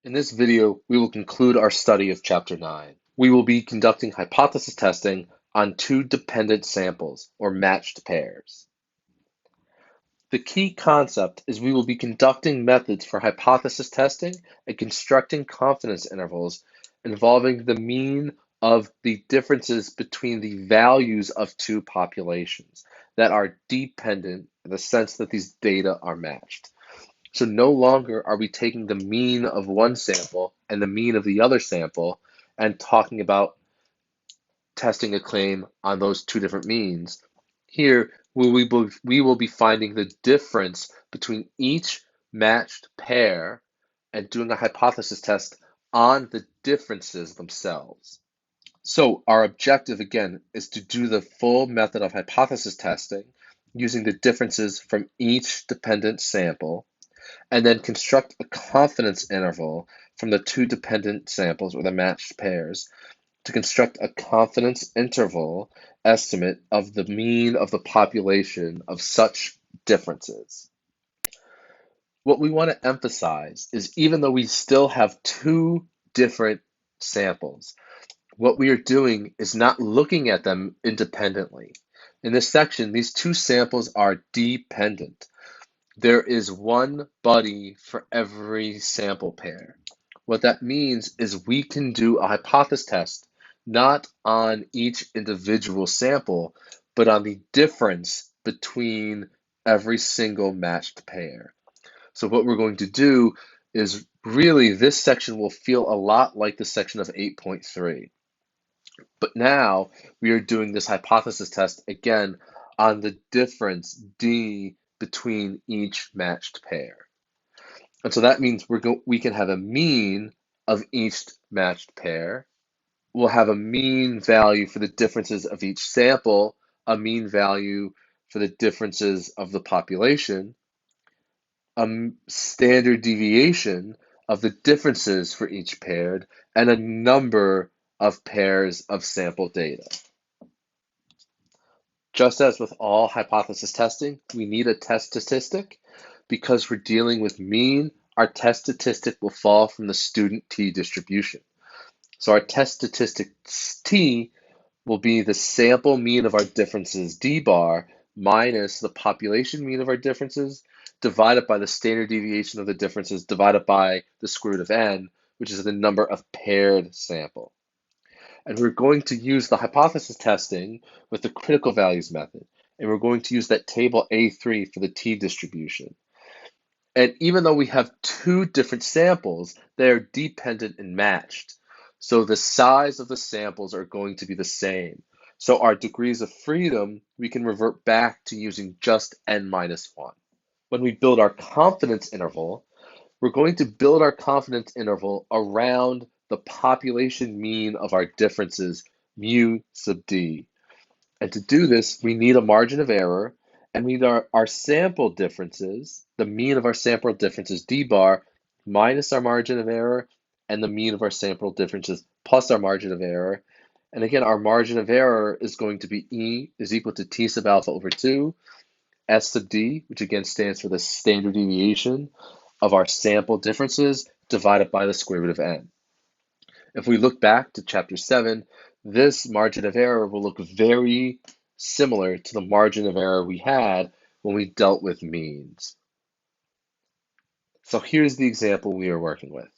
In this video, we will conclude our study of Chapter 9. We will be conducting hypothesis testing on two dependent samples, or matched pairs. The key concept is we will be conducting methods for hypothesis testing and constructing confidence intervals involving the mean of the differences between the values of two populations that are dependent in the sense that these data are matched. So no longer are we taking the mean of one sample and the mean of the other sample and talking about testing a claim on those two different means. Here, we will be finding the difference between each matched pair and doing a hypothesis test on the differences themselves. So our objective, again, is to do the full method of hypothesis testing using the differences from each dependent sample and then construct a confidence interval from the two dependent samples or the matched pairs to construct a confidence interval estimate of the mean of the population of such differences. What we want to emphasize is even though we still have two different samples, what we are doing is not looking at them independently. In this section, these two samples are dependent. There is one buddy for every sample pair. What that means is we can do a hypothesis test not on each individual sample, but on the difference between every single matched pair. So what we're going to do is really this section will feel a lot like the section of 8.3. But now we are doing this hypothesis test again on the difference D between each matched pair. And so that means we can have a mean of each matched pair. We'll have a mean value for the differences of each sample, a mean value for the differences of the population, a standard deviation of the differences for each paired, and a number of pairs of sample data. Just as with all hypothesis testing, we need a test statistic. Because we're dealing with mean, our test statistic will fall from the student t distribution. So our test statistic t will be the sample mean of our differences d bar minus the population mean of our differences divided by the standard deviation of the differences divided by the square root of n, which is the number of paired sample. And we're going to use the hypothesis testing with the critical values method. And we're going to use that table A3 for the t distribution. And even though we have two different samples, they are dependent and matched. So the size of the samples are going to be the same. So our degrees of freedom, we can revert back to using just n minus 1. When we build our confidence interval, we're going to build our confidence interval around the population mean of our differences, mu sub d. And to do this, we need a margin of error, and we need our sample differences, the mean of our sample differences, d bar, minus our margin of error, and the mean of our sample differences plus our margin of error. And again, our margin of error is going to be E is equal to T sub alpha over 2, S sub D, which again stands for the standard deviation of our sample differences divided by the square root of n. If we look back to chapter 7, this margin of error will look very similar to the margin of error we had when we dealt with means. So here's the example we are working with.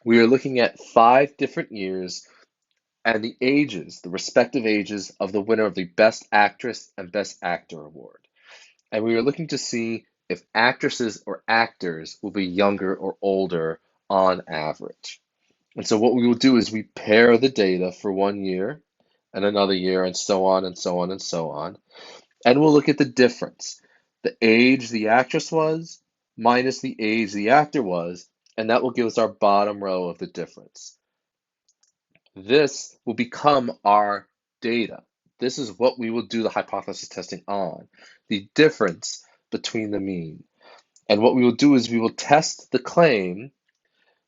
We are looking at 5 different years and the ages, the respective ages of the winner of the Best Actress and Best Actor award. And we are looking to see if actresses or actors will be younger or older on average. And so what we will do is we pair the data for 1 year and another year and so on and so on and so on. And we'll look at the difference. The age the actress was minus the age the actor was, and that will give us our bottom row of the difference. This will become our data. This is what we will do the hypothesis testing on, the difference between the mean. And what we will do is we will test the claim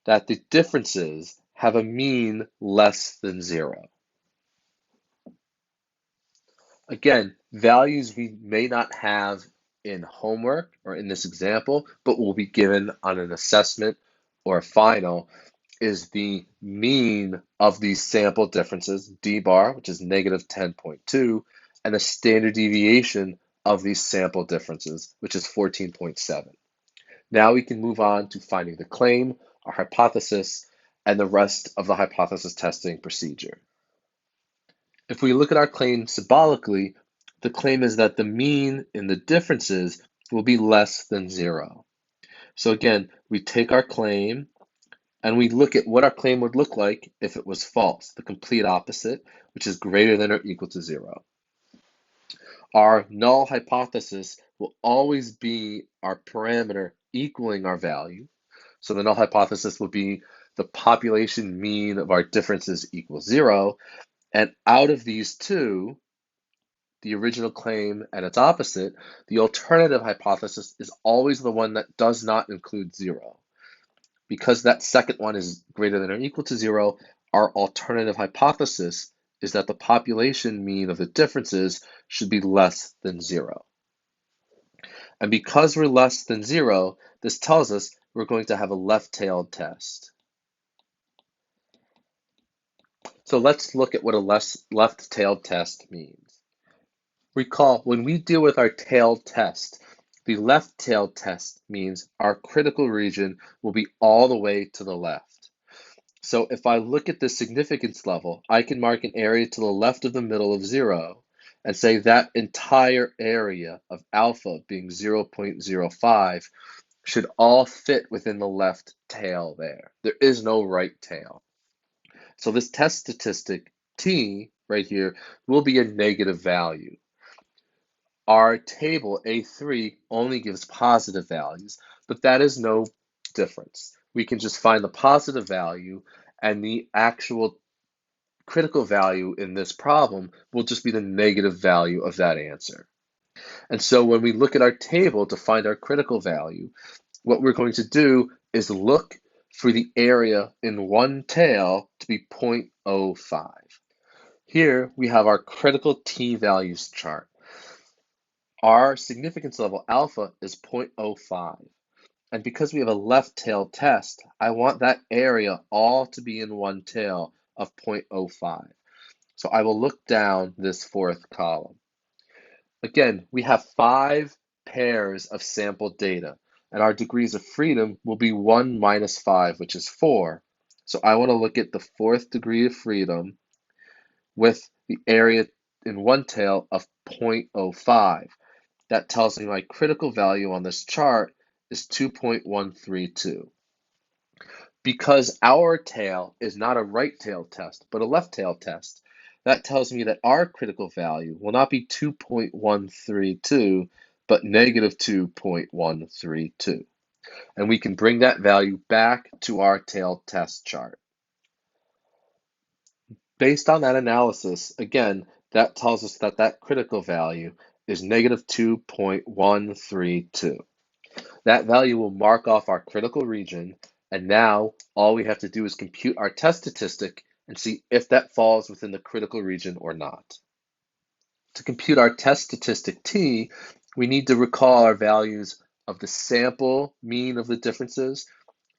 that the differences have a mean less than 0. Again, values we may not have in homework or in this example, but will be given on an assessment or final, is the mean of these sample differences, d bar, which is negative 10.2, and the standard deviation of these sample differences, which is 14.7. Now we can move on to finding the claim, our hypothesis, and the rest of the hypothesis testing procedure. If we look at our claim symbolically, the claim is that the mean in the differences will be less than 0. So again, we take our claim and we look at what our claim would look like if it was false, the complete opposite, which is greater than or equal to 0. Our null hypothesis will always be our parameter equaling our value. So the null hypothesis will be the population mean of our differences equals 0. And out of these two, the original claim and its opposite, the alternative hypothesis is always the one that does not include 0. Because that second one is greater than or equal to 0, our alternative hypothesis is that the population mean of the differences should be less than 0. And because we're less than 0, this tells us we're going to have a left-tailed test. So let's look at what a left-tailed test means. Recall, when we deal with our tailed test, the left-tailed test means our critical region will be all the way to the left. So if I look at the significance level, I can mark an area to the left of the middle of 0 and say that entire area of alpha being 0.05 should all fit within the left tail there. There is no right tail. So this test statistic, t, right here, will be a negative value. Our table, A3, only gives positive values, but that is no difference. We can just find the positive value, and the actual critical value in this problem will just be the negative value of that answer. And so when we look at our table to find our critical value, what we're going to do is look for the area in one tail to be 0.05. Here we have our critical t-values chart. Our significance level alpha is 0.05. And because we have a left tail test, I want that area all to be in one tail of 0.05. So I will look down this fourth column. Again, we have 5 pairs of sample data, and our degrees of freedom will be 1 minus 5, which is 4. So I want to look at the fourth degree of freedom with the area in one tail of 0.05. That tells me my critical value on this chart is 2.132. Because our tail is not a right tail test, but a left tail test, that tells me that our critical value will not be 2.132, but negative 2.132. And we can bring that value back to our tail test chart. Based on that analysis, again, that tells us that that critical value is negative 2.132. That value will mark off our critical region, and now all we have to do is compute our test statistic and see if that falls within the critical region or not. To compute our test statistic t, we need to recall our values of the sample mean of the differences,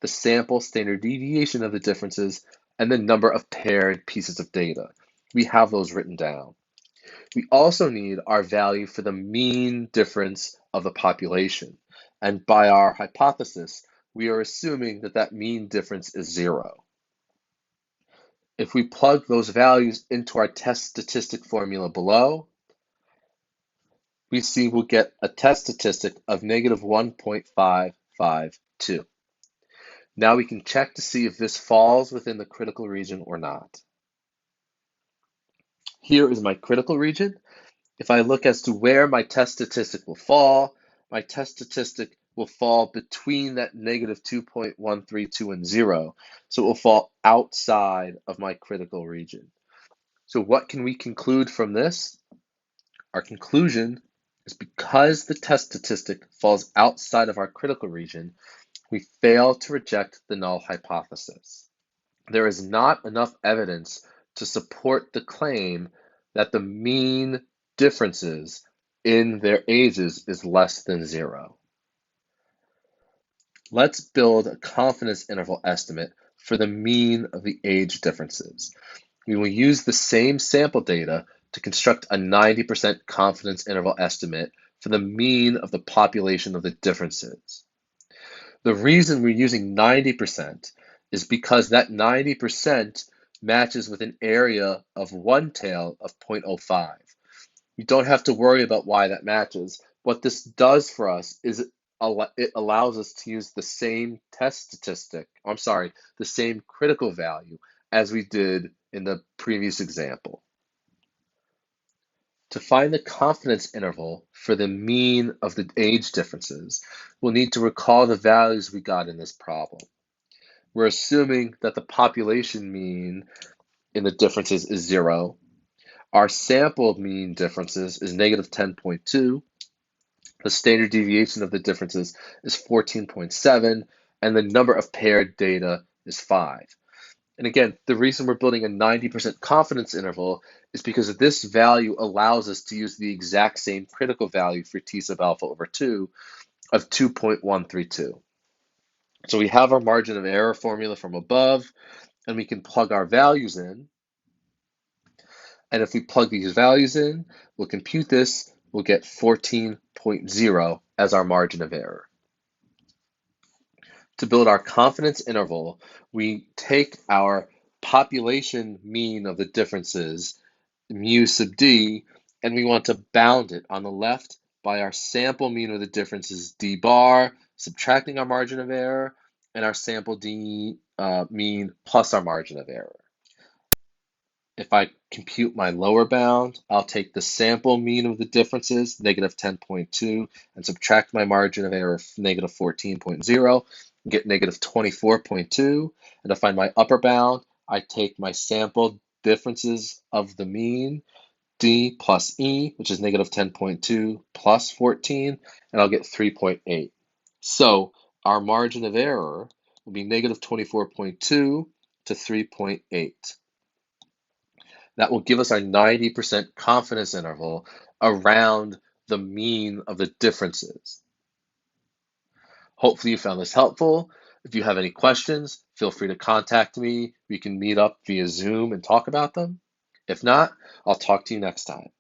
the sample standard deviation of the differences, and the number of paired pieces of data. We have those written down. We also need our value for the mean difference of the population. And by our hypothesis, we are assuming that that mean difference is 0. If we plug those values into our test statistic formula below, we see we'll get a test statistic of negative 1.552. Now we can check to see if this falls within the critical region or not. Here is my critical region. If I look as to where my test statistic will fall, my test statistic will fall between that negative 2.132 and 0. So it will fall outside of my critical region. So what can we conclude from this? Our conclusion is because the test statistic falls outside of our critical region, we fail to reject the null hypothesis. There is not enough evidence to support the claim that the mean differences in their ages is less than 0. Let's build a confidence interval estimate for the mean of the age differences. We will use the same sample data to construct a 90% confidence interval estimate for the mean of the population of the differences. The reason we're using 90% is because that 90% matches with an area of one tail of 0.05. You don't have to worry about why that matches. What this does for us is it allows us to use the same test statistic, the same critical value as we did in the previous example. To find the confidence interval for the mean of the age differences, we'll need to recall the values we got in this problem. We're assuming that the population mean in the differences is 0. Our sample mean differences is negative 10.2. The standard deviation of the differences is 14.7, and the number of paired data is 5. And again, the reason we're building a 90% confidence interval is because this value allows us to use the exact same critical value for t sub alpha over 2 of 2.132. So we have our margin of error formula from above, and we can plug our values in. And if we plug these values in, we'll compute this, we'll get 14.0 as our margin of error. To build our confidence interval, we take our population mean of the differences, mu sub d, and we want to bound it on the left by our sample mean of the differences d bar, subtracting our margin of error, and our sample d mean plus our margin of error. If I compute my lower bound, I'll take the sample mean of the differences, negative 10.2, and subtract my margin of error, negative 14.0, and get negative 24.2. And to find my upper bound, I take my sample differences of the mean, d plus e, which is negative 10.2 plus 14, and I'll get 3.8. So our margin of error will be negative 24.2 to 3.8. That will give us our 90% confidence interval around the mean of the differences. Hopefully you found this helpful. If you have any questions, feel free to contact me. We can meet up via Zoom and talk about them. If not, I'll talk to you next time.